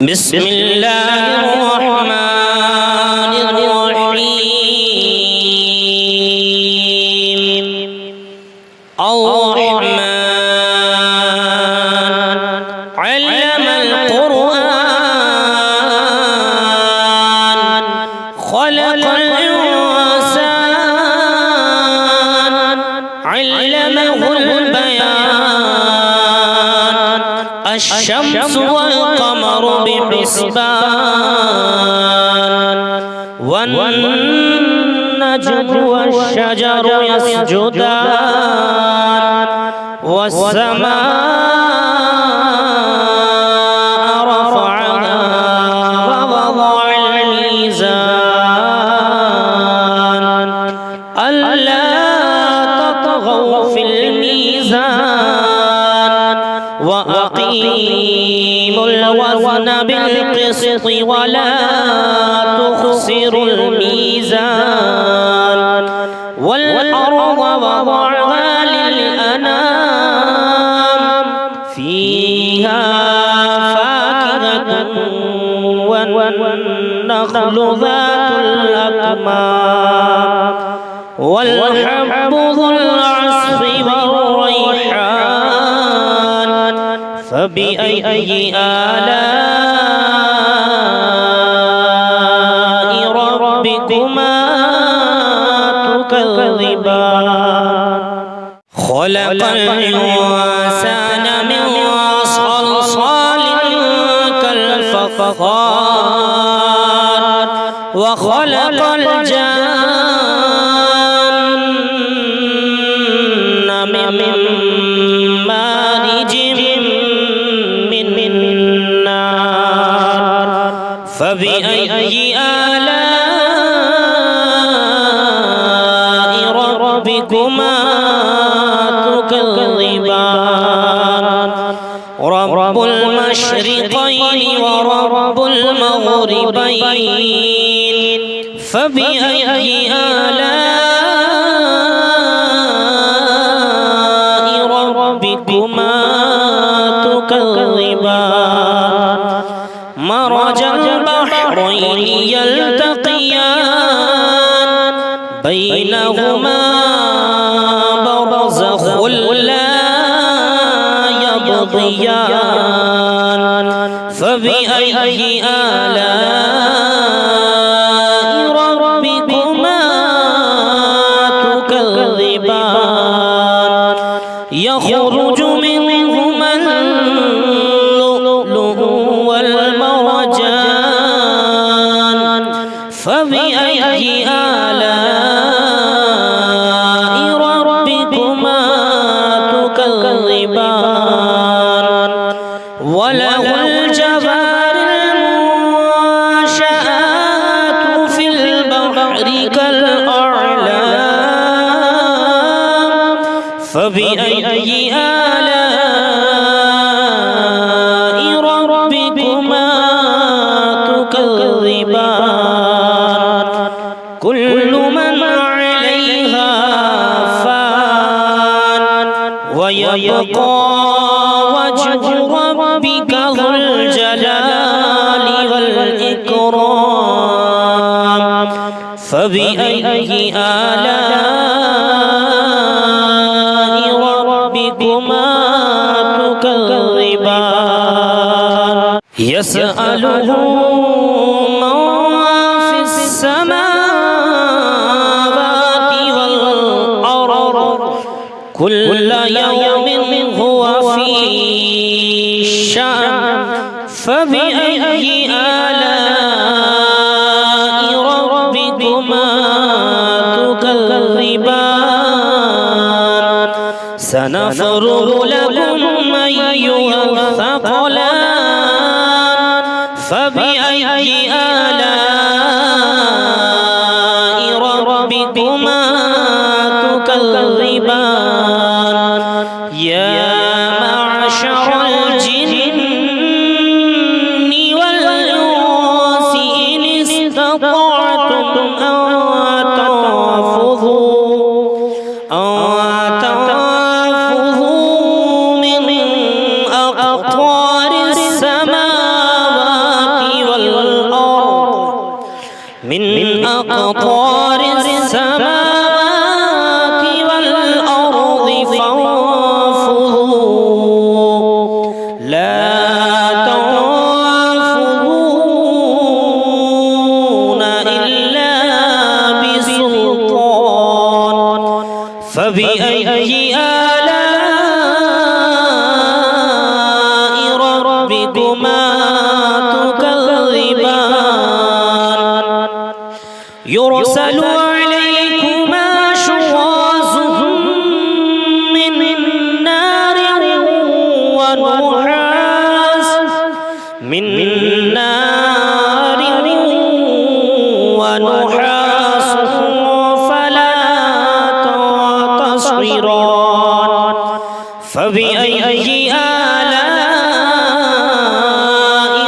بسم الله الرحمن الرحيم الرحمن علم القرآن خلق الإنسان علمه البيان الشمس والقمر بحسبان والنجم والشجر يسجدان والسماء رفعها ووضع الميزان ألا تطغوا في الميزان وأقيموا الوزن بالقسط ولا تخسروا الميزان والأرض وضعها للأنام فيها فاكهة والنخل ذات الأكمام والحب ذو العصف والريحان فبأي آلاء ربكما تكذبان خلق الإنسان من صلصال كالفخار وخلق الجن من مارج من نار فبأي آلاء ربكما تكذبان رب المشرقين ورب المغربين فبأي آلاء ربكما تكذبان مرج البحرين يلتقيان بينهما برزخ لا يبغيان فبأي آلاء ربكما تكذبان يخرج منهما اللؤلؤ والمرجان فبأي آلاء ربكما تكذبان وله الجوار المنشآت في البحر كالأعلام فبأي آلاء ربكما تكذبان كل من عليها فان ويبقى وجه ربك ذو الجلال والإكرام فبأي آلاء ربكما تكذبان يسأله من في السماوات والأرض كل يوم هو في شأن فبأي آلاء ربكما تكذبان سنفرغ لكم أيها الثقلان فبأي آلاء ربكما تكذبان يا معشر الجن والإنس إن استطعتم أن تنفذوا من أقطار السماوات أقطار السماوات والأرض فانفذوا لا تنفذون إلا بسلطان فبأي آلاء ربكما تكذبان يرسل عليكما شواظ من نار ونحاس فلا تنتصران فبأي آلاء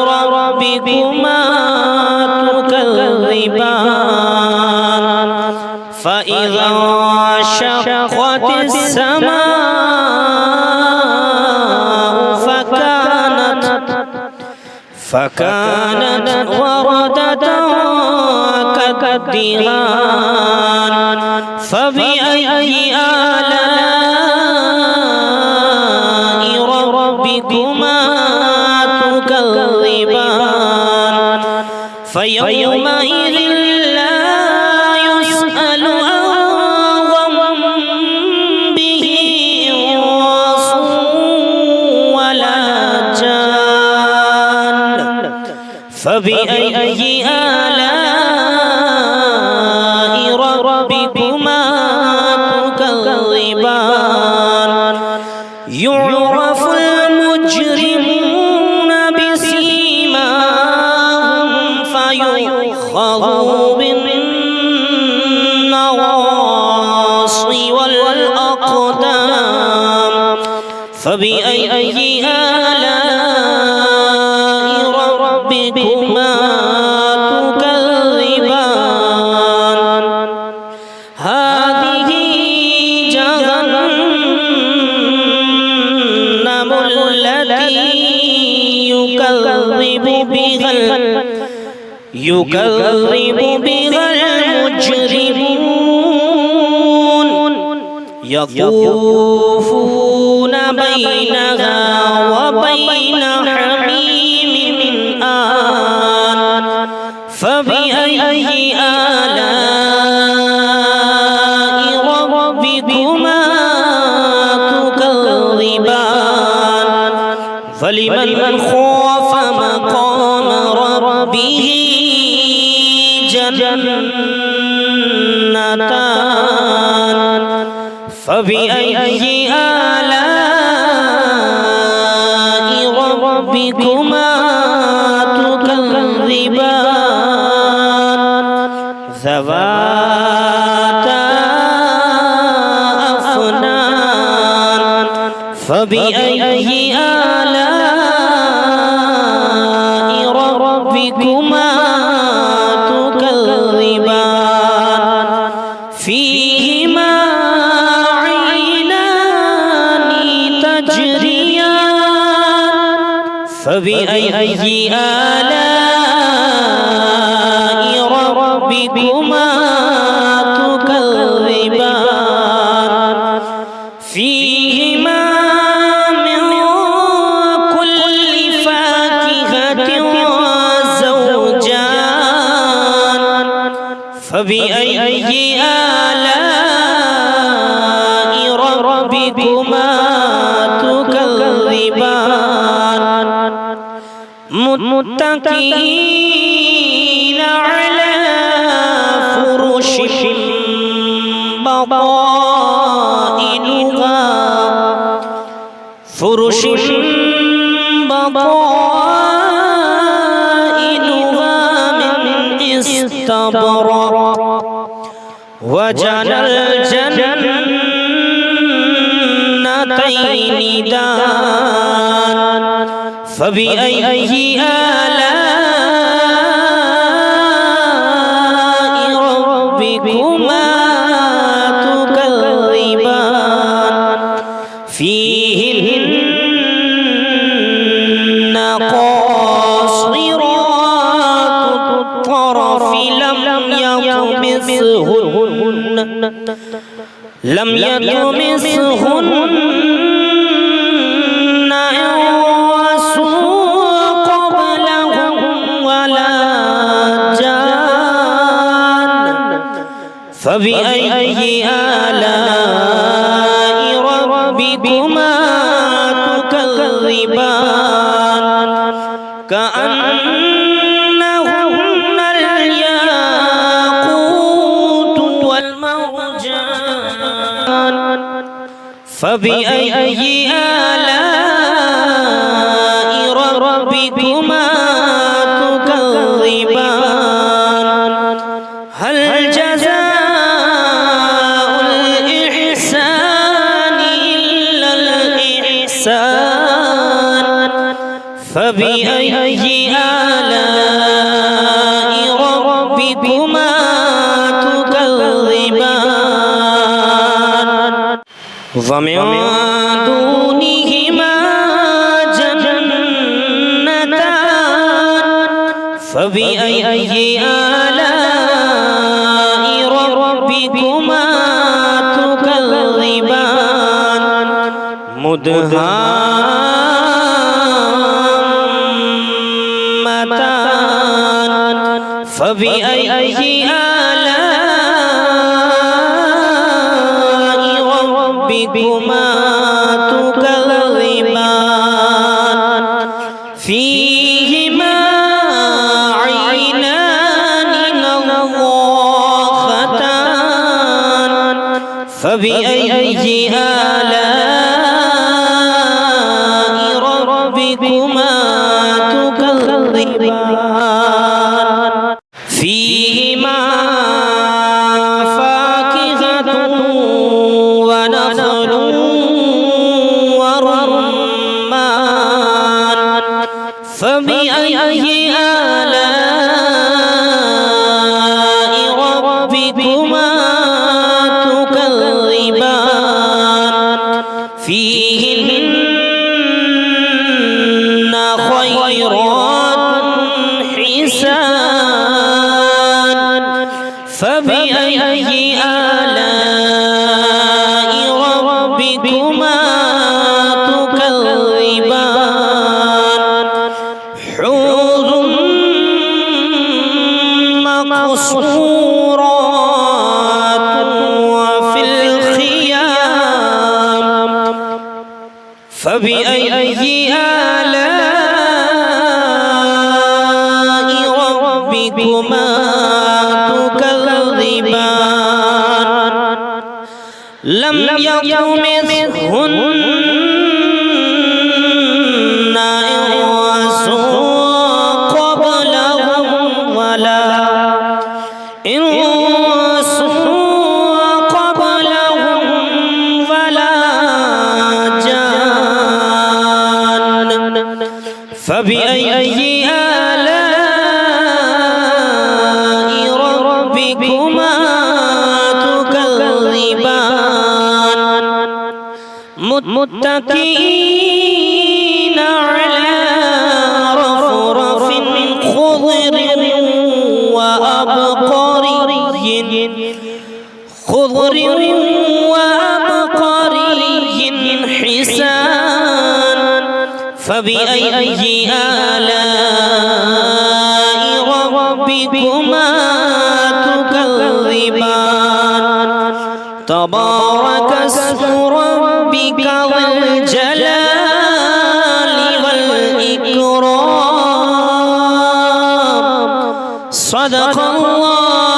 ربكما تكذبان فإذا انشقت السماء فكانت وردة كالدهان فبأي آلاء ربكما تكذبان فيومئذ لا يسأل عن ذنبه إنس ولا جان فبأي آلاء ربكما تكذبان يعرف المجرمون بسيماهم فيؤخذوا بالنواصي والأقدام فبأي آلاء ربكما تكذبان هذه جهنم التي يكذب بها المجرمون يطوفون بينها وبين حميم آن فبأي آلاء ربكما تكذبان فلمن خاف مقام ربه جنتان فبأي آلاء ربكما تكذبان ذواتا أفنان فبأي آلاء ربكما تكذبان فيهما عينان تجريان فبأي آلاء ربكما تكذبان فيهما من كل فاكهة زوجان فبأي آلاء ربكما تكذبان متكئين على فرش بطائنها من استبرق وجنى الجنتين دان فبأي آلاء ربكما تكذبان فيهن قاصرات الطرف لم يطمثهن يطمثهن لم يطمثهن إنس قبلهم ولا جان فبأي آلاء ربكما تكذبان كأنهن الياقوت والمرجان فبأي آلاء ربكما تكذبان هل جزاء الإحسان إلا الإحسان فبأي آلاء ربكما تكذبان ومن دونهما جنتان فبأي آلاء ربكما تكذبان مدهامتان فبأي آلاء ربكما تكذبان فيهما عينان نضاختان فبأي آلاء ربكما تكذبان فيهما فاكهة ونخل ورمان فبأي آلاء ربكما تكذبان فيهن خيرات حسان فبأي آلاء ربكما تكذبان حوض مقصورات وفي الخيام فبأي آلاء ربكما تكذبان لم يطمثهن إنس قبلهم ولا جان فبأي آلاء ربكما تكذبان متكئين على رفرف خضر وأبقري حسان فبأي آلاء ربكما تكذبان تبارك اسم ربك ذو الجلال والإكرام صدق الله